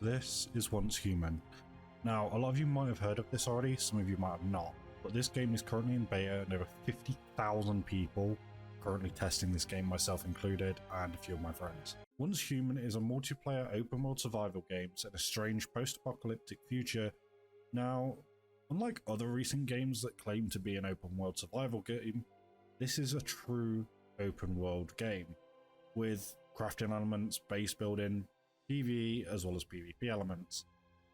This is Once Human. Now, a lot of you might have heard of this already, some of you might have not, but this game is currently in beta and over 50,000 people currently testing this game, myself included, and a few of my friends. Once Human is a multiplayer open world survival game set in a strange post-apocalyptic future. Now, unlike other recent games that claim to be an open world survival game, this is a true open world game, with crafting elements, base building, PvE as well as PvP elements.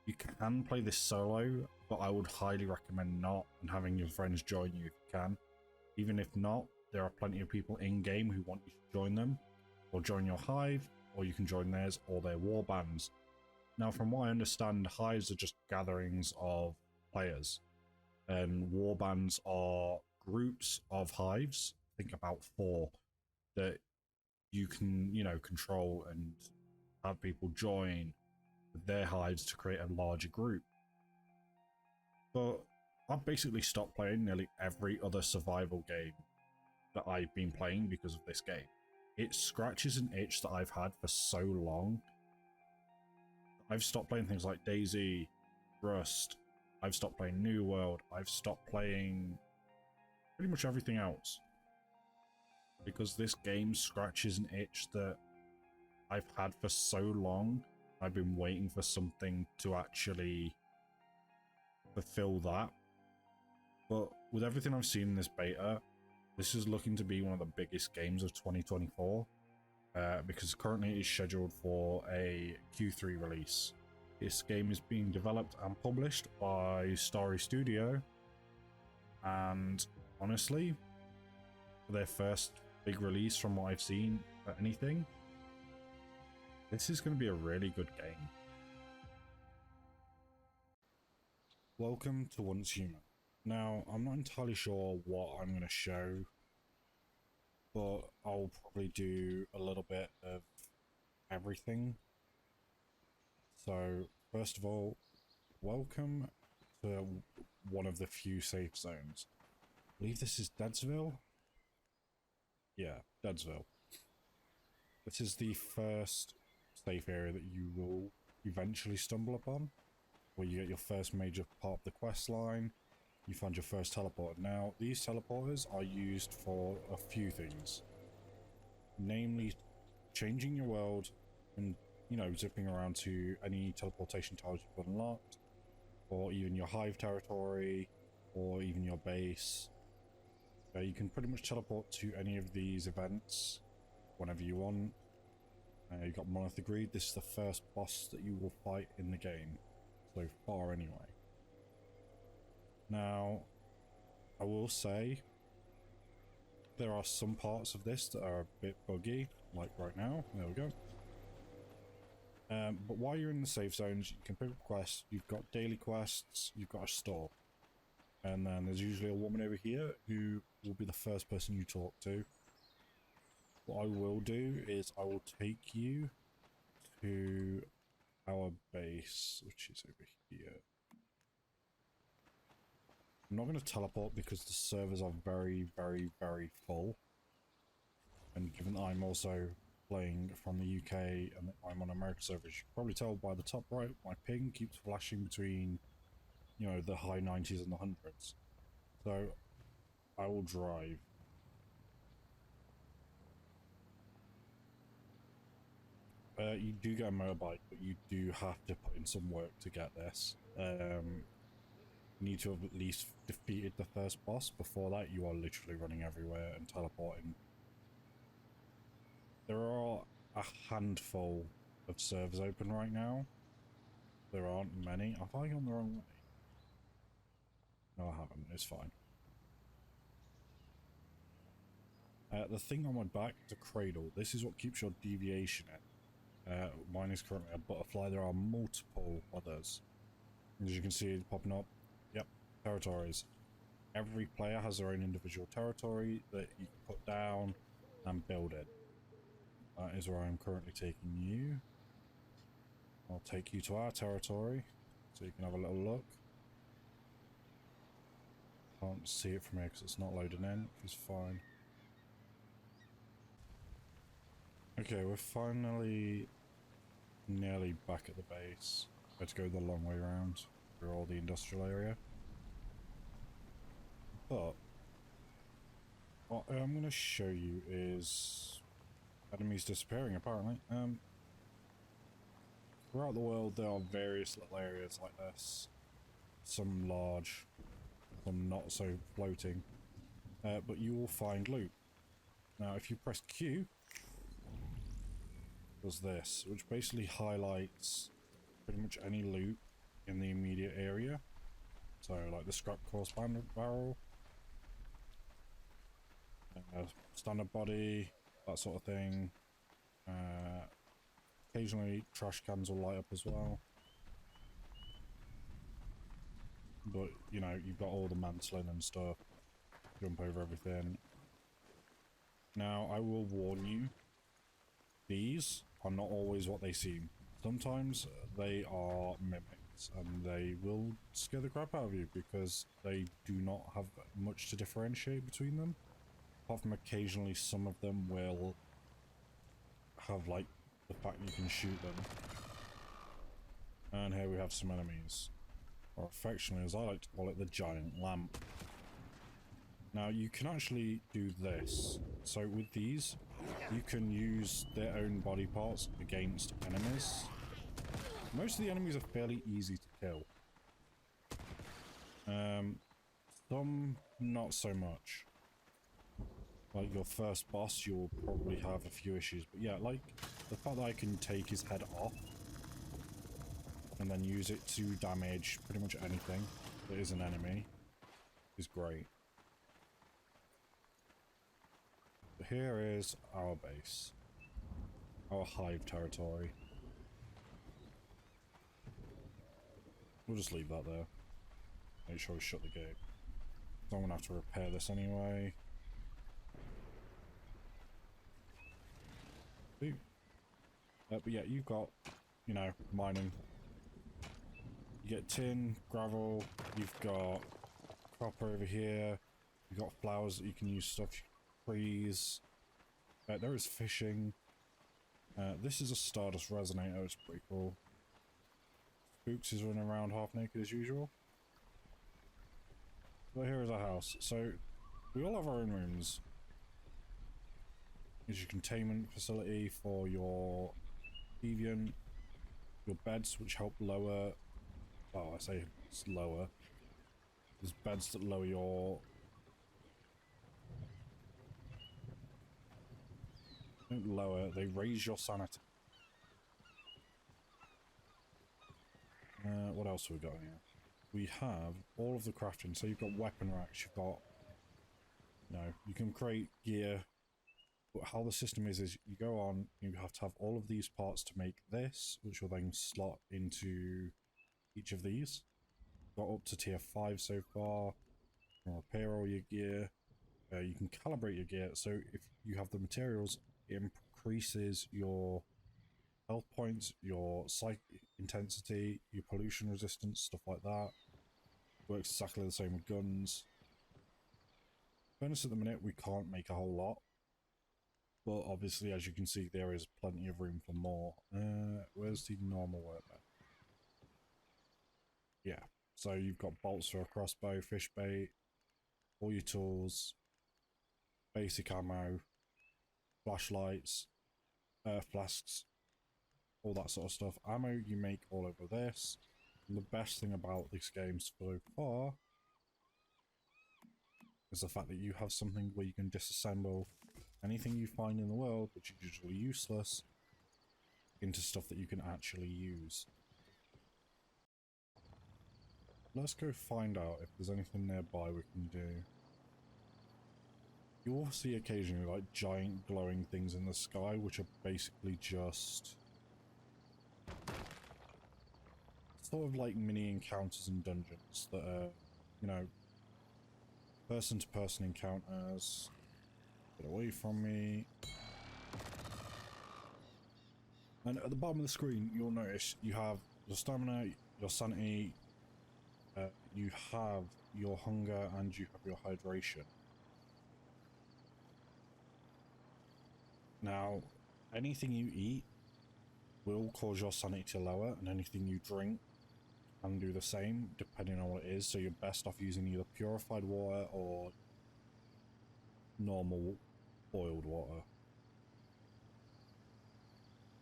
You can play this solo, but I would highly recommend not, and having your friends join you if you can. Even if not, there are plenty of people in-game who want you to join them, or join your hive, or you can join theirs or their war bands. Now, from what I understand, hives are just gatherings of players, and war bands are groups of hives, I think about 4, that you can, control and have people join with their hives to create a larger group. But I've basically stopped playing nearly every other survival game that I've been playing because of this game. It scratches an itch that I've had for so long. I've stopped playing things like DayZ, Rust, I've stopped playing New World, I've stopped playing pretty much everything else, because this game scratches an itch that I've had for so long. I've been waiting for something to actually fulfill that. But with everything I've seen in this beta, this is looking to be one of the biggest games of 2024, because currently it is scheduled for a Q3 release. This game is being developed and published by Starry Studio, and honestly, for their first big release from what I've seen for anything, this is going to be a really good game. Welcome to Once Human. Now, I'm not entirely sure what I'm going to show, but I'll probably do a little bit of everything. So, first of all, welcome to one of the few safe zones. I believe this is Deadsville? Yeah, Deadsville. This is the first safe area that you will eventually stumble upon, where you get your first major part of the quest line. You find your first teleporter. Now, these teleporters are used for a few things, namely changing your world and, zipping around to any teleportation tiles you've unlocked, or even your hive territory, or even your base. You can pretty much teleport to any of these events whenever you want. You've got Monolith the Greed. This is the first boss that you will fight in the game, so far anyway. Now, I will say, there are some parts of this that are a bit buggy, like right now. There we go. But while you're in the safe zones, you can pick up quests. You've got daily quests, you've got a store. And then there's usually a woman over here who will be the first person you talk to. What I will do is I will take you to our base, which is over here. I'm not going to teleport because the servers are very, very, very full. And given that I'm also playing from the UK and I'm on American servers, you can probably tell by the top right, my ping keeps flashing between, the high 90s and the hundreds. So I will drive. You do get a motorbike, but you do have to put in some work to get this. You need to have at least defeated the first boss. Before that, you are literally running everywhere and teleporting. There are a handful of servers open right now. There aren't many. Have I gone the wrong way? No, I haven't. It's fine. The thing on my back is a cradle. This is what keeps your deviation in. Mine is currently a butterfly. There are multiple others. As you can see, it's popping up. Yep, territories. Every player has their own individual territory that you can put down and build it. That is where I'm currently taking you. I'll take you to our territory so you can have a little look. Can't see it from here because it's not loading in, which is fine. Okay, we're finally nearly back at the base. I had to go the long way around through all the industrial area. But what I'm going to show you is enemies disappearing, apparently. Throughout the world, there are various little areas like this. Some large, some not so floating. But you will find loot. Now, if you press Q, does this, which basically highlights pretty much any loot in the immediate area. So, like the scrap course barrel, standard body, that sort of thing. Occasionally, trash cans will light up as well. But, you know, you've got all the mantling and stuff. Jump over everything. Now, I will warn you, these are not always what they seem. Sometimes they are mimics, and they will scare the crap out of you because they do not have much to differentiate between them. Apart from occasionally some of them will have, like, the fact you can shoot them. And here we have some enemies. Or affectionately, as I like to call it, the giant lamp. Now, you can actually do this. So with these, you can use their own body parts against enemies. Most of the enemies are fairly easy to kill. Some not so much. Like your first boss, you'll probably have a few issues. But yeah, like the fact that I can take his head off and then use it to damage pretty much anything that is an enemy is great. But here is our base. Our hive territory. We'll just leave that there. Make sure we shut the gate. So I'm gonna have to repair this anyway. But yeah, you've got, you know, mining. You get tin, gravel, you've got copper over here, you've got flowers that you can use stuff, trees. There is fishing. This is a Stardust Resonator, it's pretty cool. Spooks is running around half naked as usual. But here is our house. So, we all have our own rooms. Here's your containment facility for your deviant. Your beds, which help lower... Well, I say it's lower. There's beds that lower your... Don't lower, they raise your sanity. What else have we got here? We have all of the crafting. So you've got weapon racks, you've got... You know, you can create gear. But how the system is you go on, you have to have all of these parts to make this, which will then slot into each of these. Got up to tier 5 so far. You can repair all your gear. You can calibrate your gear, so if you have the materials, it increases your health points, your psych intensity, your pollution resistance, stuff like that. Works exactly the same with guns. Bonus at the minute, we can't make a whole lot. But obviously, as you can see, there is plenty of room for more. Where's the normal workbench? Yeah, so you've got bolts for a crossbow, fish bait, all your tools, basic ammo, flashlights, flasks, all that sort of stuff. Ammo you make all over this. And the best thing about this game so far is the fact that you have something where you can disassemble anything you find in the world, which is usually useless, into stuff that you can actually use. Let's go find out if there's anything nearby we can do. You will see occasionally like giant glowing things in the sky, which are basically just sort of like mini encounters in dungeons that are, you know, person-to-person encounters. Get away from me. And at the bottom of the screen, you'll notice you have your stamina, your sanity, you have your hunger, and you have your hydration. Now, anything you eat will cause your sanity to lower, and anything you drink can do the same, depending on what it is. So you're best off using either purified water or normal boiled water.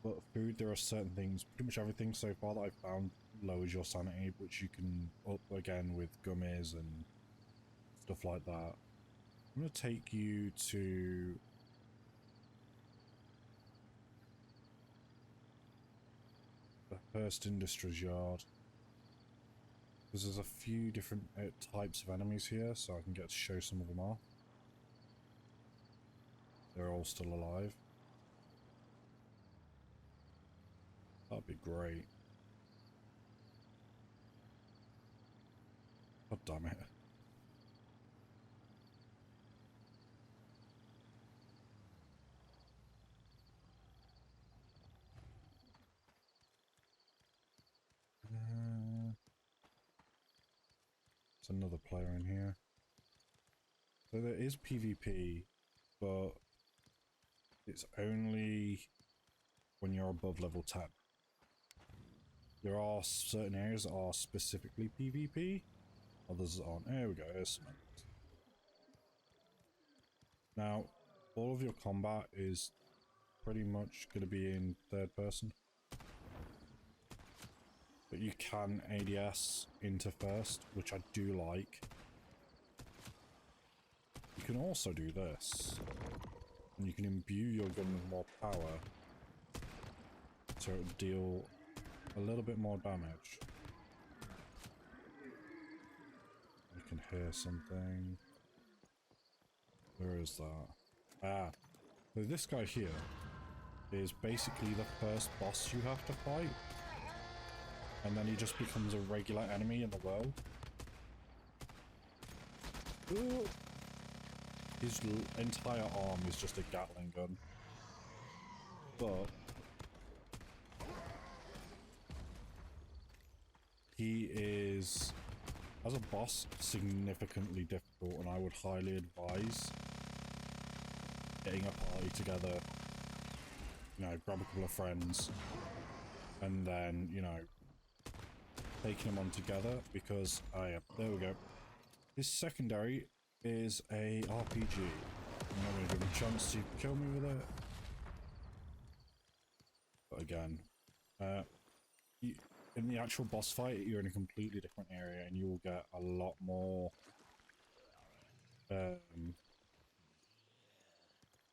But food, there are certain things, pretty much everything so far that I've found lowers your sanity, which you can up again with gummies and stuff like that. I'm going to take you to the Hearst Industries Yard, because there's a few different types of enemies here, so I can get to show some of them off. They're all still alive. That'd be great. God damn it. There's another player in here. So there is PvP, but it's only when you're above level 10. There are certain areas that are specifically PvP, others aren't. There we go, there's some. Now, all of your combat is pretty much going to be in third person. But you can ADS into first, which I do like. You can also do this. And you can imbue your gun with more power, so it'll deal a little bit more damage. You can hear something. Where is that? Ah. So this guy here is basically the first boss you have to fight. And then he just becomes a regular enemy in the world. Ooh. His entire arm is just a Gatling gun. But he is, as a boss, significantly difficult, and I would highly advise getting a party together, you know, grab a couple of friends, and then, you know, taking them on together, because, there we go. His secondary is a RPG. I'm not going to give him a chance to kill me with it. But again, in the actual boss fight, you're in a completely different area, and you will get a lot more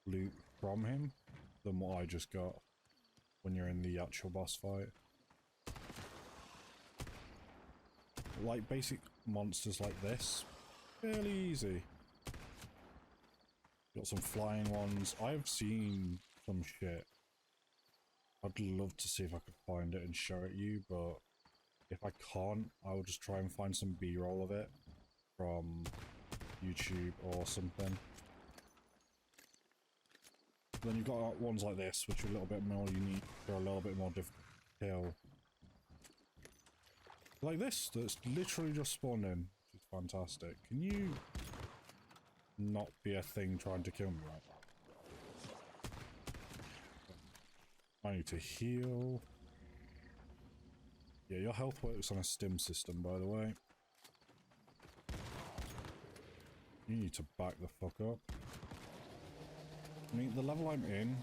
loot from him than what I just got when you're in the actual boss fight. Like basic monsters like this, fairly easy. Got some flying ones. I've seen some shit. I'd love to see if I could find it and show it you, but if I can't, I'll just try and find some B-roll of it from YouTube or something. Then you've got ones like this, which are a little bit more unique, they're a little bit more difficult to kill. Like this, that's literally just spawned in, which is fantastic. Can you not be a thing trying to kill me right now? I need to heal. Yeah, your health works on a stim system, by the way. You need to back the fuck up. I mean, the level I'm in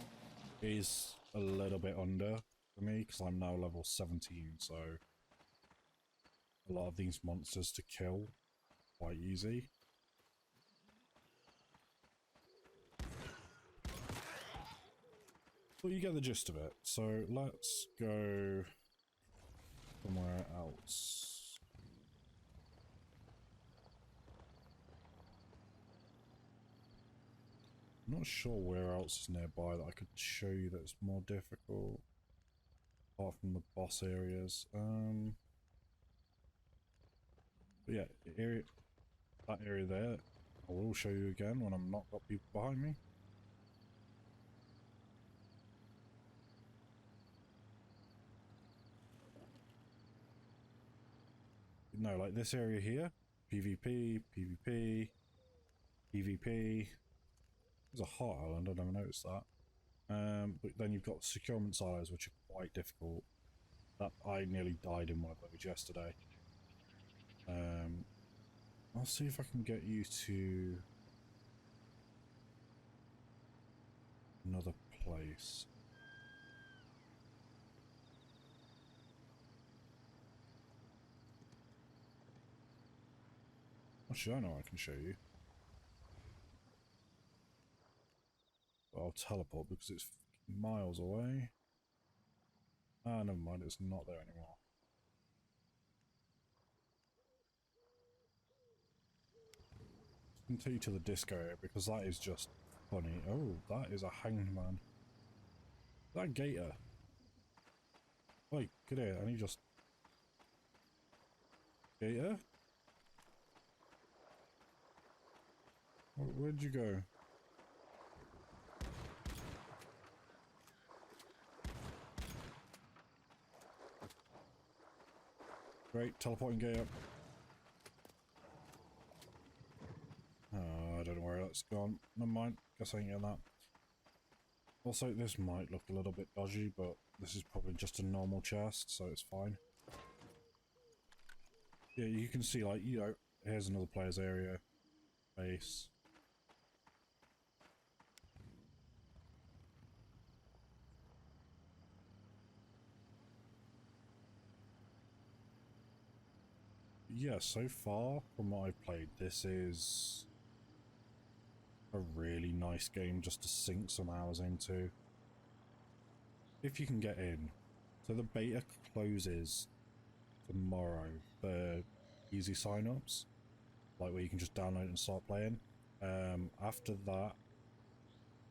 is a little bit under for me, because I'm now level 17, so a lot of these monsters to kill quite easy. Well, you get the gist of it. So let's go somewhere else. I'm not sure where else is nearby that I could show you that's more difficult, apart from the boss areas. But yeah, that area there, I will show you again when I'm not got people behind me. No, like this area here, PvP, PvP, PvP. There's a heart island, I never noticed that. But then you've got securement silos, which are quite difficult. That I nearly died in one of those yesterday. I'll see if I can get you to another place. Actually, I know I can show you. But I'll teleport because it's miles away. Ah, never mind, it's not there anymore. I can take you to the disco area because that is just funny. Oh, that is a hanged man. That gator. Wait, get here, and he just... Gator? Where'd you go? Great, teleporting gator. Oh, I don't know where that's gone. Never mind, guess I ain't getting that. Also, this might look a little bit dodgy, but this is probably just a normal chest, so it's fine. Yeah, you can see, like, you know, here's another player's area. Base. Yeah, so far, from what I've played, this is a really nice game just to sink some hours into. If you can get in. So the beta closes tomorrow for easy sign-ups, like where you can just download and start playing. After that,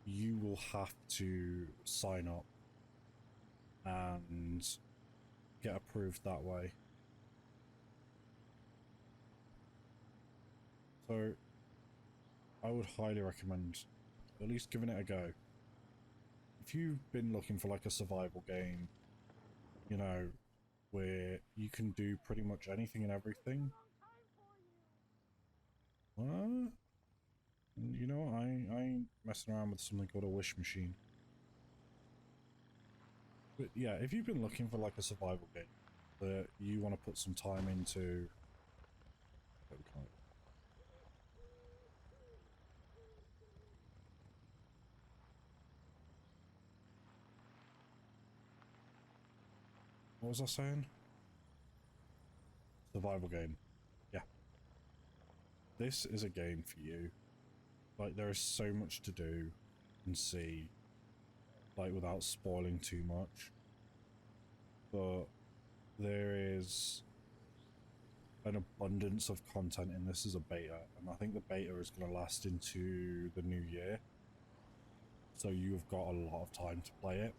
you will have to sign up and get approved that way. So I would highly recommend at least giving it a go. If you've been looking for like a survival game, you know, where you can do pretty much anything and everything. What? You know, I ain't messing around with something called a wish machine. But yeah, if you've been looking for like a survival game that you want to put some time into... What was I saying? Survival game. Yeah. This is a game for you. Like, there is so much to do and see, like, without spoiling too much. But there is an abundance of content in this as a beta, and I think the beta is going to last into the new year. So you've got a lot of time to play it.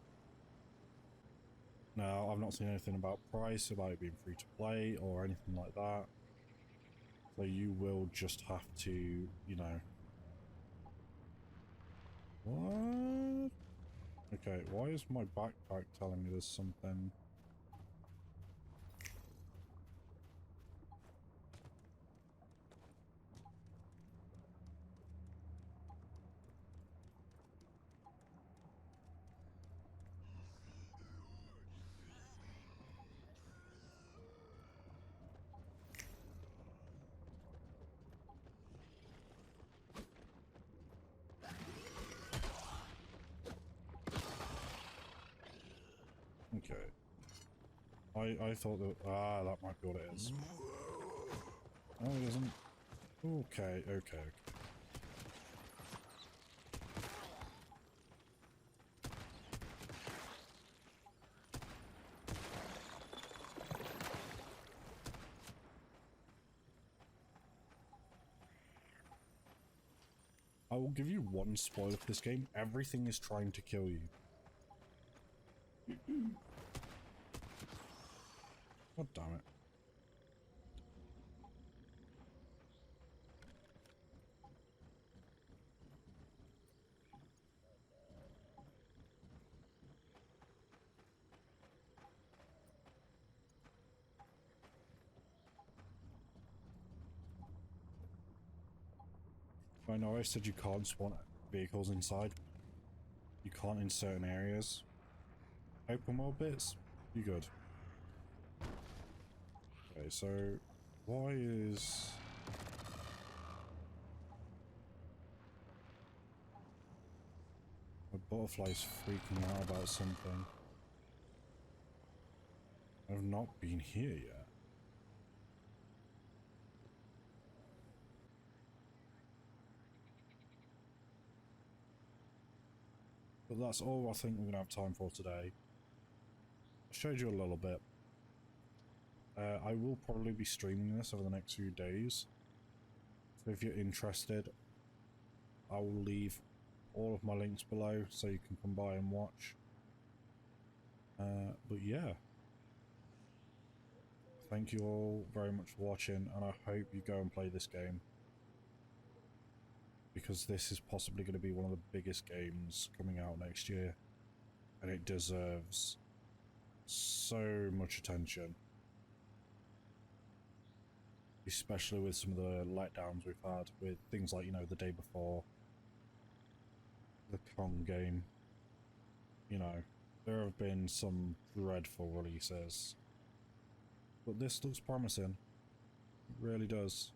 Now, I've not seen anything about price, about it being free to play, or anything like that. So you will just have to, you know... What? Okay, why is my backpack telling me there's something... Okay. I thought that... Ah, that might be what it is. Oh, it isn't. Okay, okay, okay. I will give you one spoiler for this game. Everything is trying to kill you. God damn it. I know I said you can't spawn vehicles inside. You can't in certain areas. Open world bits? You good. Okay, so why is... My butterfly's freaking out about something. I've not been here yet. But that's all I think we're going to have time for today. I showed you a little bit. I will probably be streaming this over the next few days. So if you're interested, I will leave all of my links below so you can come by and watch. But yeah. Thank you all very much for watching, and I hope you go and play this game. Because this is possibly going to be one of the biggest games coming out next year. And it deserves so much attention. Especially with some of the letdowns we've had with things like, you know, the day before. The Kong game. You know, there have been some dreadful releases. But this looks promising. It really does.